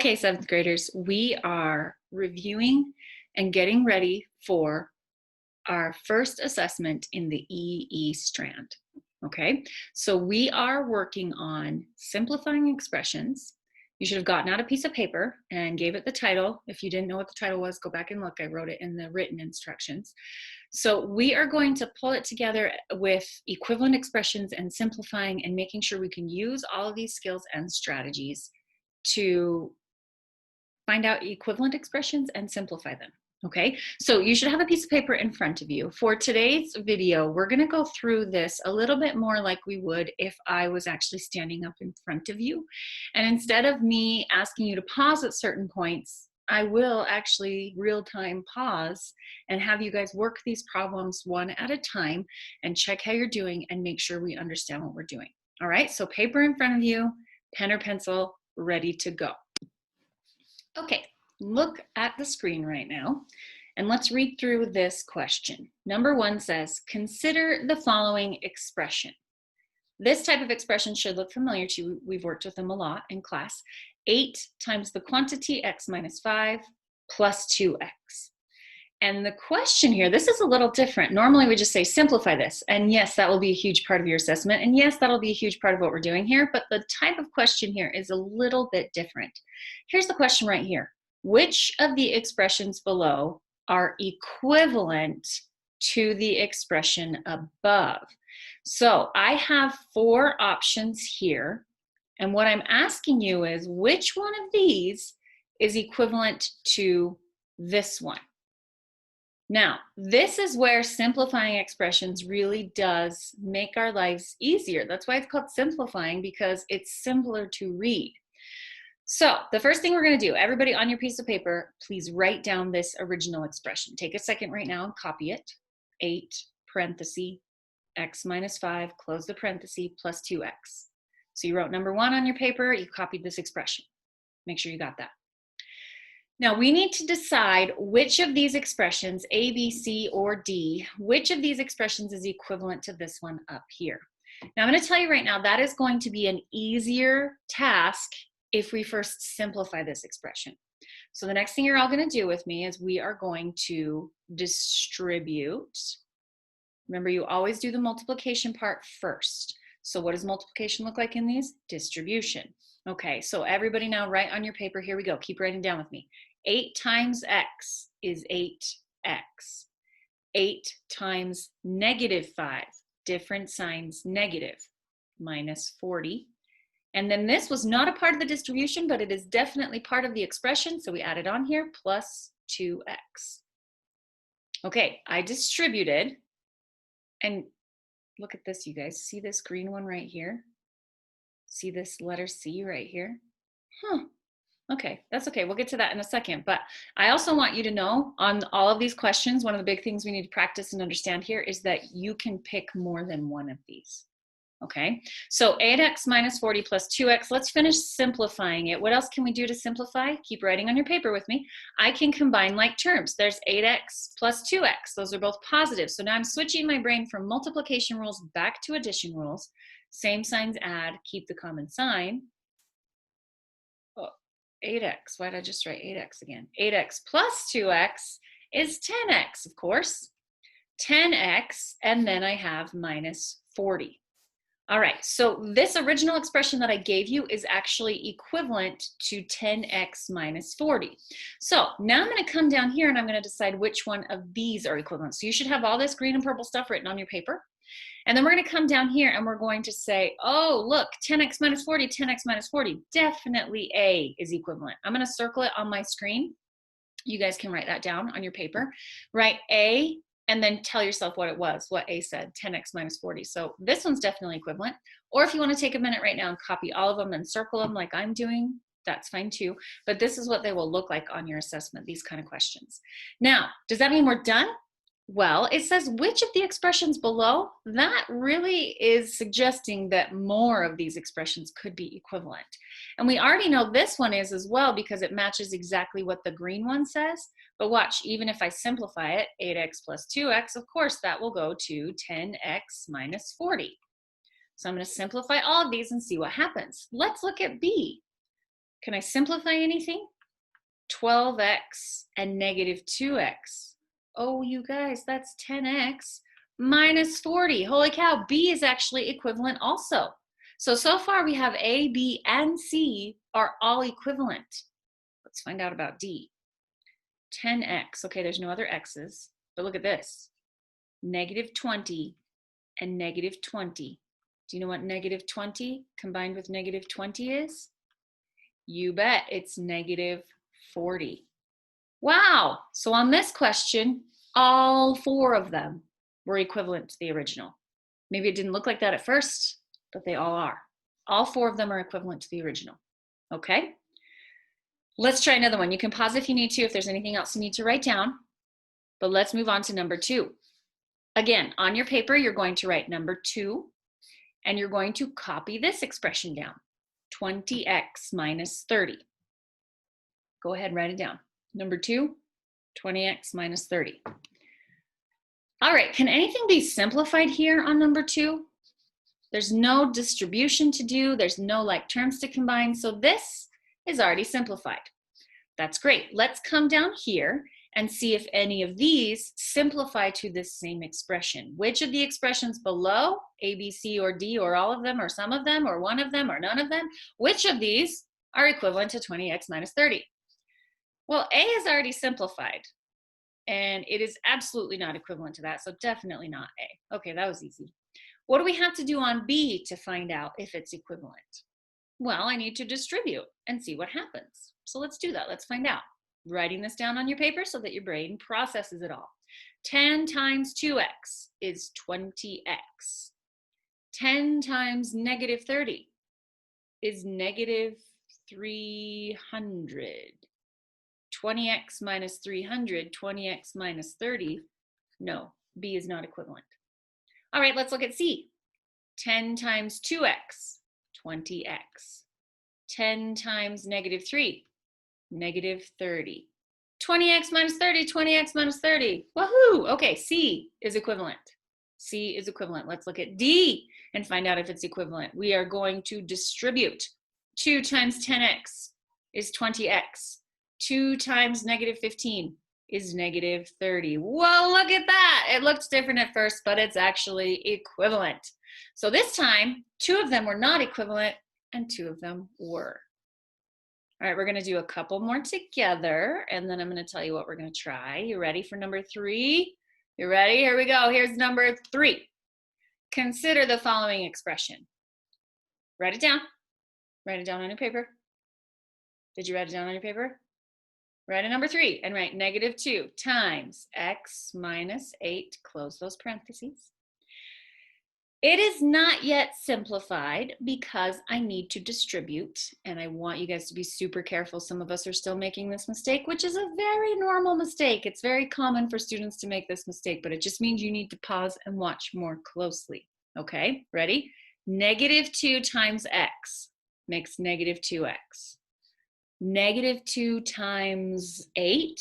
Okay, seventh graders, we are reviewing and getting ready for our first assessment in the EE strand. Okay, so we are working on simplifying expressions. You should have gotten out a piece of paper and gave it the title. If you didn't know what the title was, go back and look. I wrote it in the written instructions. So we are going to pull it together with equivalent expressions and simplifying and making sure we can use all of these skills and strategies to find out equivalent expressions and simplify them. Okay, so you should have a piece of paper in front of you. For today's video, we're going to go through this a little bit more like we would if I was actually standing up in front of you. And instead of me asking you to pause at certain points, I will actually real-time pause and have you guys work these problems one at a time and check how you're doing and make sure we understand what we're doing. All right, so paper in front of you, pen or pencil, ready to go. Okay, look at the screen right now and let's read through this question. Number one says, consider the following expression. This type of expression should look familiar to you. We've worked with them a lot in class. 8 times the quantity x minus 5 plus 2x. And the question here, this is a little different. Normally we just say simplify this. And yes, that will be a huge part of your assessment. And yes, that'll be a huge part of what we're doing here. But the type of question here is a little bit different. Here's the question right here. Which of the expressions below are equivalent to the expression above? So I have 4 options here. And what I'm asking you is which one of these is equivalent to this one? Now, this is where simplifying expressions really does make our lives easier. That's why it's called simplifying, because it's simpler to read. So the first thing we're going to do, everybody on your piece of paper, please write down this original expression. Take a second right now and copy it. 8 parenthesis x minus 5, close the parenthesis, plus 2x. So you wrote number 1 on your paper, you copied this expression. Make sure you got that. Now we need to decide which of these expressions, A, B, C, or D, which of these expressions is equivalent to this one up here. Now I'm going to tell you right now that is going to be an easier task if we first simplify this expression. So the next thing you're all going to do with me is we are going to distribute. Remember, you always do the multiplication part first. So what does multiplication look like in these? Distribution. Okay, so everybody now write on your paper. Here we go. Keep writing down with me. 8 times x is 8x. 8 times negative 5, different signs, negative, minus 40. And then this was not a part of the distribution, but it is definitely part of the expression. So we add it on here, plus 2x. Okay, I distributed. And look at this, you guys. See this green one right here? See this letter C right here? Okay, that's okay. We'll get to that in a second. But I also want you to know on all of these questions, one of the big things we need to practice and understand here is that you can pick more than one of these. Okay, so 8x minus 40 plus 2x. Let's finish simplifying it. What else can we do to simplify? Keep writing on your paper with me. I can combine like terms. There's 8x plus 2x. Those are both positive. So now I'm switching my brain from multiplication rules back to addition rules. Same signs add, keep the common sign. 8x, why did I just write 8x again? 8x plus 2x is 10x, of course. 10x, and then I have minus 40. All right, so this original expression that I gave you is actually equivalent to 10x minus 40. So now I'm going to come down here and I'm going to decide which one of these are equivalent. So you should have all this green and purple stuff written on your paper. And then we're going to come down here and we're going to say, oh, look, 10x minus 40, 10x minus 40. Definitely A is equivalent. I'm going to circle it on my screen. You guys can write that down on your paper. Write A and then tell yourself what it was, what A said, 10x minus 40. So this one's definitely equivalent. Or if you want to take a minute right now and copy all of them and circle them like I'm doing, that's fine too. But this is what they will look like on your assessment, these kind of questions. Now, does that mean we're done? Well, it says which of the expressions below, that really is suggesting that more of these expressions could be equivalent. And we already know this one is as well because it matches exactly what the green one says. But watch, even if I simplify it, 8x plus 2x, of course, that will go to 10x minus 40. So I'm going to simplify all of these and see what happens. Let's look at B. Can I simplify anything? 12x and negative 2x. Oh, you guys, that's 10x minus 40. Holy cow, B is actually equivalent also. So far we have A, B, and C are all equivalent. Let's find out about D. 10x, okay, there's no other x's, but look at this. Negative 20 and negative 20. Do you know what negative 20 combined with negative 20 is? You bet, it's negative 40. Wow, so on this question, all 4 of them were equivalent to the original. Maybe it didn't look like that at first, but they all are. All 4 of them are equivalent to the original, okay? Let's try another one. You can pause if you need to, if there's anything else you need to write down, but let's move on to number 2. Again, on your paper, you're going to write number 2, and you're going to copy this expression down, 20x minus 30. Go ahead, write it down. Number 2, 20x minus 30. All right, can anything be simplified here on number 2? There's no distribution to do. There's no like terms to combine. So this is already simplified. That's great. Let's come down here and see if any of these simplify to this same expression. Which of the expressions below, A, B, C, or D, or all of them, or some of them, or one of them, or none of them, which of these are equivalent to 20x minus 30? Well, A is already simplified, and it is absolutely not equivalent to that, so definitely not A. Okay, that was easy. What do we have to do on B to find out if it's equivalent? Well, I need to distribute and see what happens. So let's do that. Let's find out. Writing this down on your paper so that your brain processes it all. 10 times 2x is 20x. 10 times negative 30 is negative 300. 20x minus 300, 20x minus 30. No, B is not equivalent. All right, let's look at C. 10 times 2x, 20x. 10 times negative 3, negative 30. 20x minus 30, 20x minus 30. Woohoo! Okay, C is equivalent. C is equivalent. Let's look at D and find out if it's equivalent. We are going to distribute. 2 times 10x is 20x. 2 times negative 15 is negative 30. Whoa, look at that. It looks different at first, but it's actually equivalent. So this time, 2 of them were not equivalent and 2 of them were. All right, we're gonna do a couple more together, and then I'm gonna tell you what we're gonna try. You ready for number 3? You ready? Here we go. Here's number 3. Consider the following expression. Write it down. Write it down on your paper. Did you write it down on your paper? Write a number 3 and write negative 2 times x minus 8, close those parentheses. It is not yet simplified because I need to distribute, and I want you guys to be super careful. Some of us are still making this mistake, which is a very normal mistake. It's very common for students to make this mistake, but it just means you need to pause and watch more closely. Okay, ready? Negative 2 times x makes negative 2x. Negative 2 times 8?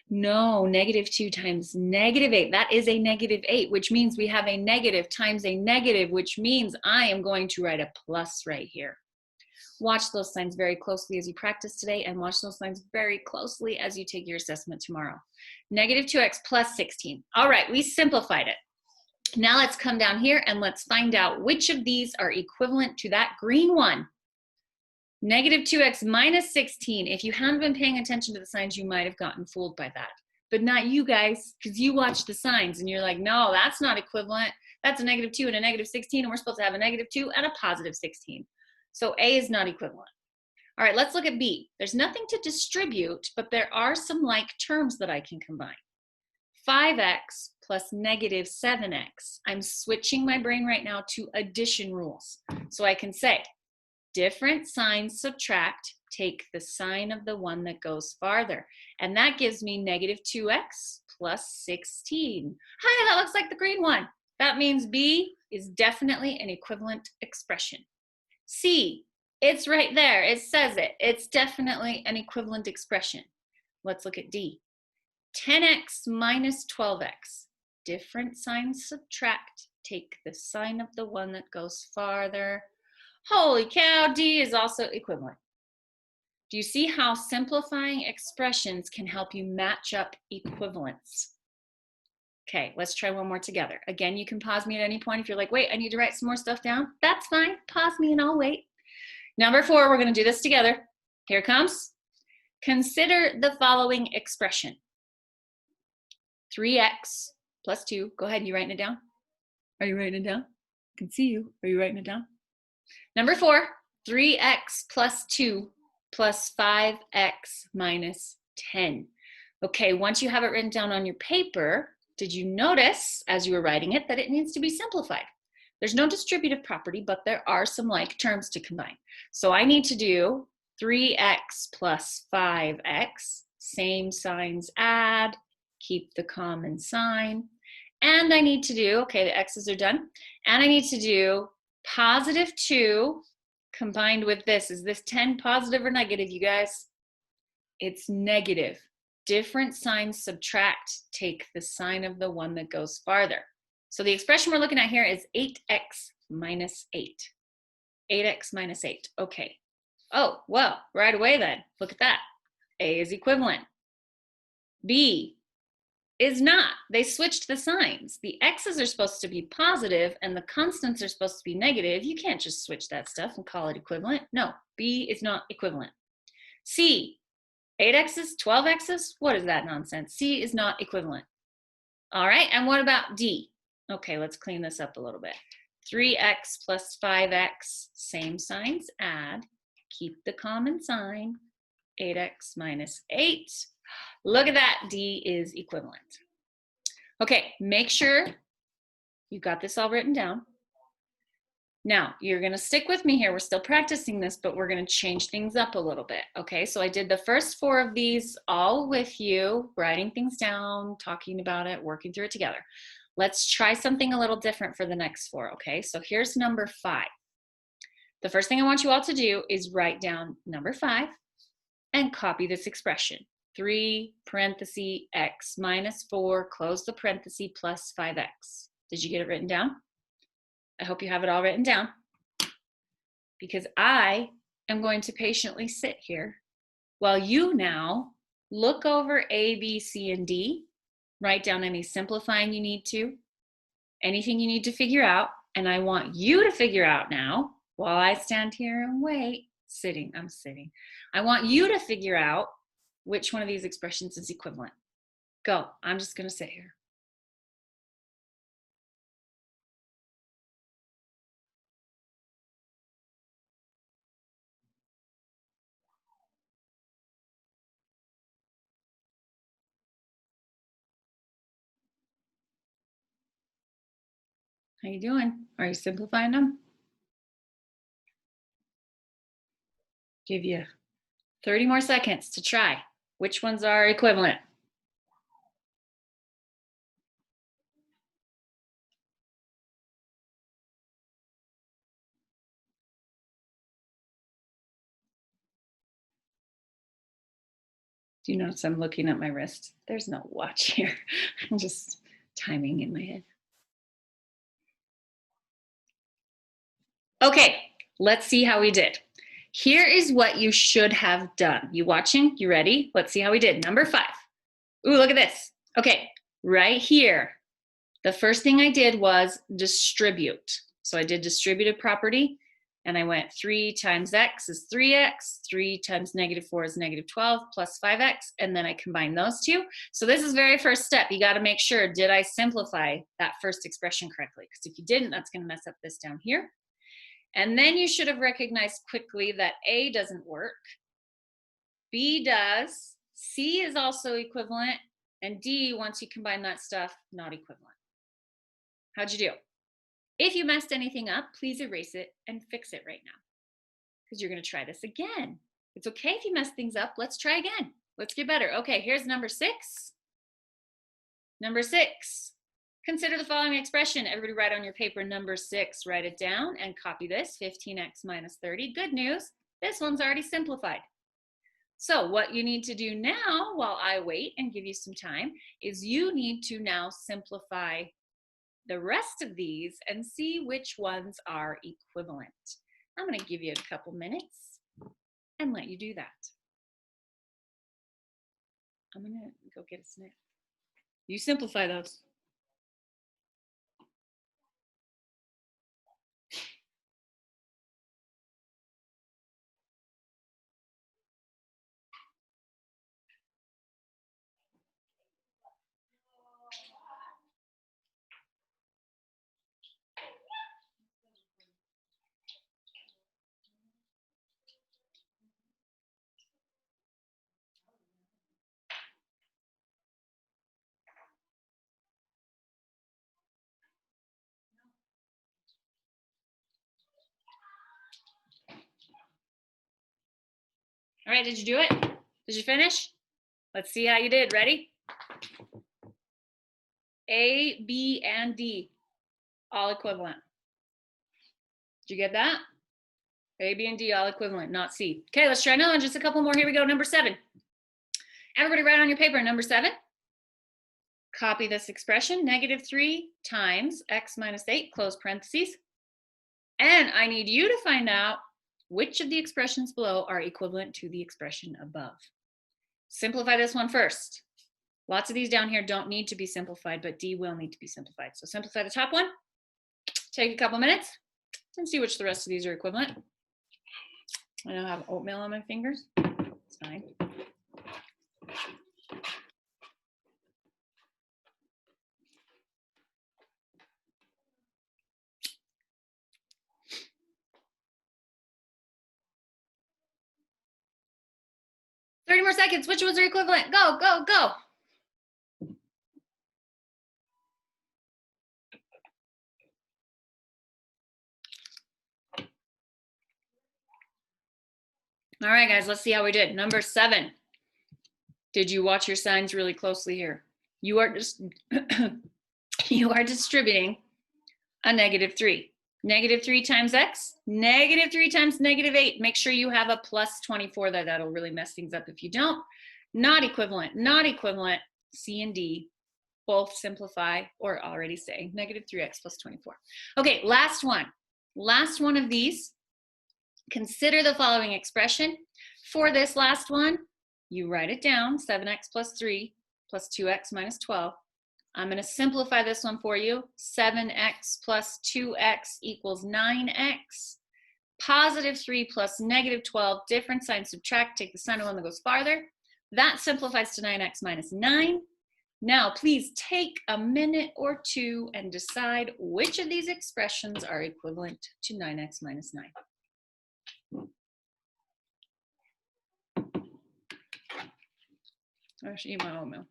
No, negative 2 times negative 8. That is a negative 8, which means we have a negative times a negative, which means I am going to write a plus right here. Watch those signs very closely as you practice today, and watch those signs very closely as you take your assessment tomorrow. Negative 2x plus 16. All right, we simplified it. Now let's come down here and let's find out which of these are equivalent to that green one. Negative 2x minus 16. If you hadn't been paying attention to the signs, you might have gotten fooled by that. But not you guys, because you watch the signs and you're like, no, that's not equivalent. That's a negative 2 and a negative 16, and we're supposed to have a negative 2 and a positive 16. So A is not equivalent. All right, let's look at B. There's nothing to distribute, but there are some like terms that I can combine. 5x plus negative 7x. I'm switching my brain right now to addition rules. So I can say, different signs subtract, take the sign of the one that goes farther. And that gives me negative 2x plus 16. Hi, that looks like the green one. That means B is definitely an equivalent expression. C, it's right there. It says it. It's definitely an equivalent expression. Let's look at D. 10x minus 12x. Different signs subtract, take the sign of the one that goes farther. Holy cow, D is also equivalent. Do you see how simplifying expressions can help you match up equivalents? Okay, let's try one more together. Again, you can pause me at any point if you're like, wait, I need to write some more stuff down. That's fine. Pause me and I'll wait. Number 4, we're going to do this together. Here it comes. Consider the following expression. 3x plus 2. Go ahead, you writing it down? Are you writing it down? I can see you. Are you writing it down? Number 4, 3x plus 2 plus 5x minus 10. Okay, once you have it written down on your paper, did you notice as you were writing it that it needs to be simplified? There's no distributive property, but there are some like terms to combine. So I need to do 3x plus 5x, same signs add, keep the common sign. And I need to do, okay, the x's are done. And I need to do positive 2 combined with this. Is this 10 positive or negative, you guys? It's negative. Different signs subtract, take the sign of the one that goes farther. So the expression we're looking at here is 8x minus 8. 8x minus 8. Okay. Oh, well, right away then. Look at that. A is equivalent. B is not. They switched the signs. The x's are supposed to be positive and the constants are supposed to be negative. You can't just switch that stuff and call it equivalent. No, B is not equivalent. C, 8x's, 12x's, what is that nonsense? C is not equivalent. All right, and what about D? Okay, let's clean this up a little bit. 3x plus 5x, same signs add, keep the common sign, 8x minus 8. Look at that, D is equivalent. Okay, make sure you got this all written down. Now, you're gonna stick with me here. We're still practicing this, but we're gonna change things up a little bit, okay? So I did the first 4 of these all with you, writing things down, talking about it, working through it together. Let's try something a little different for the next 4, okay? So here's number 5. The first thing I want you all to do is write down number 5 and copy this expression. 3 parenthesis x minus 4, close the parenthesis, plus 5x. Did you get it written down? I hope you have it all written down, because I am going to patiently sit here while you now look over A, B, C, and D, write down any simplifying you need to, anything you need to figure out, and I want you to figure out now, while I stand here and wait, I'm sitting. I want you to figure out which one of these expressions is equivalent. Go, I'm just gonna sit here. How you doing? Are you simplifying them? Give you 30 more seconds to try. Which ones are equivalent? Do you notice I'm looking at my wrist? There's no watch here. I'm just timing in my head. Okay, let's see how we did. Here is what you should have done. You watching? You ready? Let's see how we did. Number 5. Ooh, look at this. Okay, right here. The first thing I did was distribute. So I did distributive property, and I went 3 times x is 3x, 3 times negative 4 is negative 12, plus 5x, and then I combine those two. So this is very first step. You got to make sure, did I simplify that first expression correctly? Because if you didn't, that's going to mess up this down here. And then you should have recognized quickly that A doesn't work, B does, C is also equivalent, and D, once you combine that stuff, not equivalent. How'd you do? If you messed anything up, please erase it and fix it right now, because you're going to try this again. It's okay if you mess things up. Let's try again. Let's get better. Okay, here's number 6. Number 6. Consider the following expression. Everybody write on your paper number 6. Write it down and copy this. 15x minus 30. Good news. This one's already simplified. So what you need to do now, while I wait and give you some time, is you need to now simplify the rest of these and see which ones are equivalent. I'm going to give you a couple minutes and let you do that. I'm gonna go get a snack. You simplify those. All right, did you do it? Did you finish? Let's see how you did. Ready? A, B, and D, all equivalent. Did you get that? A, B, and D, all equivalent, not C. Okay, let's try another one. Just a couple more. Here we go. Number 7. Everybody write on your paper, number 7. Copy this expression, -3 times x minus 8, close parentheses. And I need you to find out which of the expressions below are equivalent to the expression above. Simplify this one first. Lots of these down here don't need to be simplified, but D will need to be simplified. So simplify the top one, take a couple minutes, and see which the rest of these are equivalent. I now have oatmeal on my fingers. It's fine. Thirty more seconds. Which ones are equivalent? Go, go, go. All right, guys, let's see how we did. Number 7. Did you watch your signs really closely here? You are just you are distributing a -3. -3 times x, -3 times -8. Make sure you have a plus 24 there. That'll really mess things up if you don't. Not equivalent, not equivalent. C and D both simplify or already say -3x plus 24. Okay, last one. Last one of these. Consider the following expression. For this last one, you write it down, 7x plus 3 plus 2x minus 12. I'm going to simplify this one for you. 7x plus 2x equals 9x. +3 plus -12, different sign, subtract, take the center one that goes farther. That simplifies to 9x minus 9. Now, please take a minute or two and decide which of these expressions are equivalent to 9x minus 9. I should eat my oatmeal.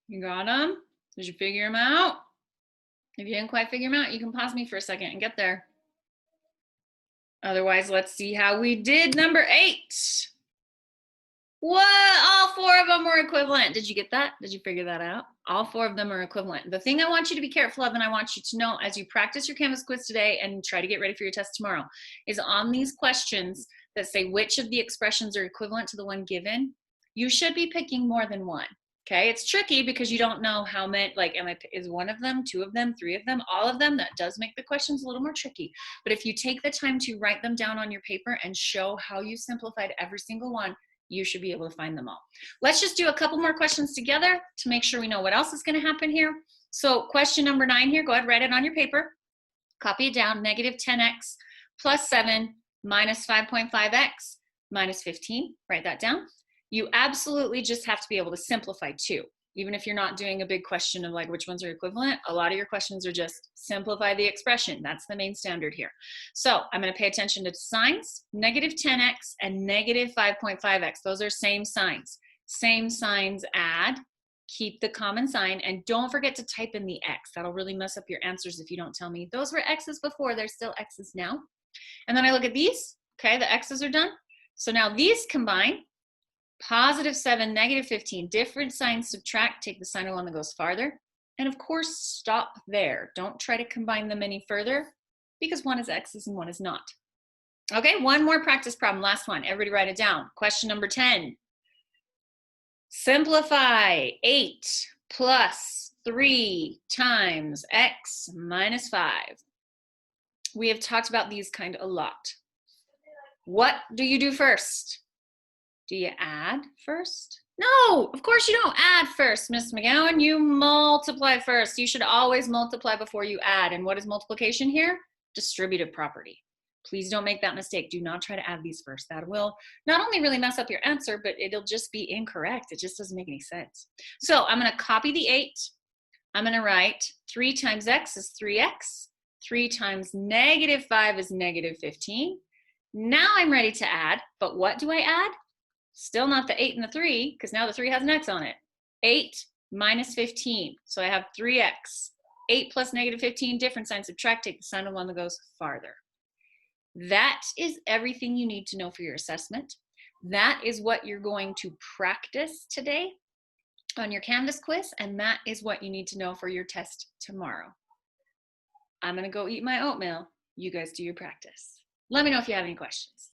You got them? Did you figure them out? If you didn't quite figure them out, you can pause me for a second and get there. Otherwise, let's see how we did. Number 8. What? All 4 of them were equivalent. Did you get that? Did you figure that out? All 4 of them are equivalent. The thing I want you to be careful of, and I want you to know as you practice your Canvas quiz today and try to get ready for your test tomorrow, is on these questions that say which of the expressions are equivalent to the one given, you should be picking more than one. Okay, it's tricky because you don't know how many, like, is one of them, 2 of them, 3 of them, all of them? That does make the questions a little more tricky. But if you take the time to write them down on your paper and show how you simplified every single one, you should be able to find them all. Let's just do a couple more questions together to make sure we know what else is going to happen here. So question number 9 here, go ahead, write it on your paper. Copy it down, -10x plus 7 minus 5.5x minus 15. Write that down. You absolutely just have to be able to simplify too. Even if you're not doing a big question of like which ones are equivalent, a lot of your questions are just simplify the expression. That's the main standard here. So I'm going to pay attention to signs, -10x and -5.5x. Those are same signs. Same signs add, keep the common sign, and don't forget to type in the x. That'll really mess up your answers if you don't tell me those were x's before, they're still x's now. And then I look at these, okay, the x's are done. So now these combine. +7, -15, different signs, subtract, take the sign of one that goes farther. And of course, stop there. Don't try to combine them any further because one is x's and one is not. Okay, one more practice problem, last one. Everybody write it down. Question number 10. Simplify 8 plus 3 times x minus 5. We have talked about these kind a lot. What do you do first? Do you add first? No, of course you don't add first, Miss McGowan. You multiply first. You should always multiply before you add. And what is multiplication here? Distributive property. Please don't make that mistake. Do not try to add these first. That will not only really mess up your answer, but it'll just be incorrect. It just doesn't make any sense. So I'm going to copy the 8. I'm going to write 3 times x is 3x. 3 times negative 5 is negative 15. Now I'm ready to add, but what do I add? Still not the 8 and the 3, because now the 3 has an x on it. 8 minus 15. So I have 3x. 8 plus negative 15, different sign, subtract, take the sign of one that goes farther. That is everything you need to know for your assessment. That is what you're going to practice today on your Canvas quiz, and that is what you need to know for your test tomorrow. I'm going to go eat my oatmeal. You guys do your practice. Let me know if you have any questions.